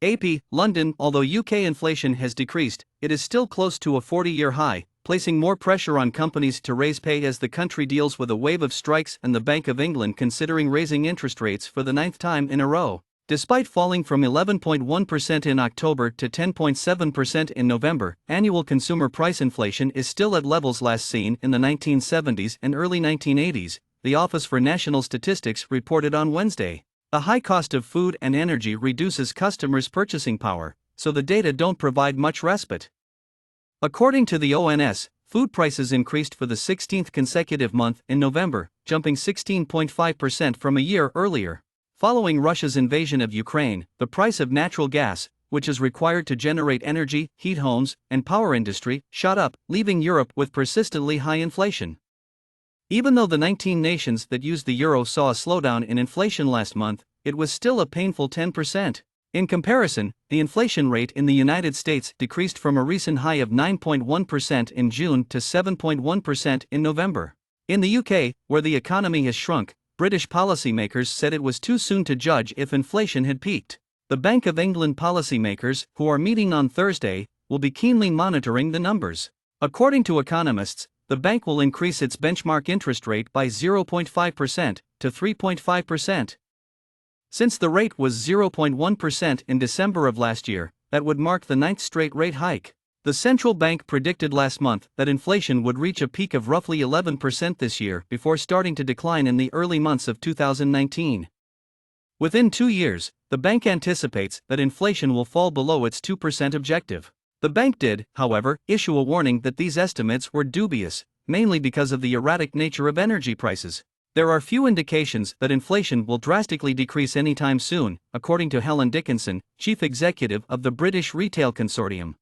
AP, London. Although UK inflation has decreased, it is still close to a 40-year high, placing more pressure on companies to raise pay as the country deals with a wave of strikes and the Bank of England considering raising interest rates for the ninth time in a row. Despite falling from 11.1% in October to 10.7% in November, annual consumer price inflation is still at levels last seen in the 1970s and early 1980s, the Office for National Statistics reported on Wednesday. A high cost of food and energy reduces customers' purchasing power, so the data don't provide much respite. According to the ONS, food prices increased for the 16th consecutive month in November, jumping 16.5% from a year earlier. Following Russia's invasion of Ukraine, the price of natural gas, which is required to generate energy, heat homes, and power industry, shot up, leaving Europe with persistently high inflation. Even though the 19 nations that used the euro saw a slowdown in inflation last month, it was still a painful 10%. In comparison, the inflation rate in the United States decreased from a recent high of 9.1% in June to 7.1% in November. In the UK, where the economy has shrunk, British policymakers said it was too soon to judge if inflation had peaked. The Bank of England policymakers, who are meeting on Thursday, will be keenly monitoring the numbers. According to economists, the bank will increase its benchmark interest rate by 0.5% to 3.5%. Since the rate was 0.1% in December of last year, that would mark the ninth straight rate hike. The central bank predicted last month that inflation would reach a peak of roughly 11% this year before starting to decline in the early months of 2019. Within 2 years, the bank anticipates that inflation will fall below its 2% objective. The bank did, however, issue a warning that these estimates were dubious, mainly because of the erratic nature of energy prices. There are few indications that inflation will drastically decrease anytime soon, according to Helen Dickinson, chief executive of the British Retail Consortium.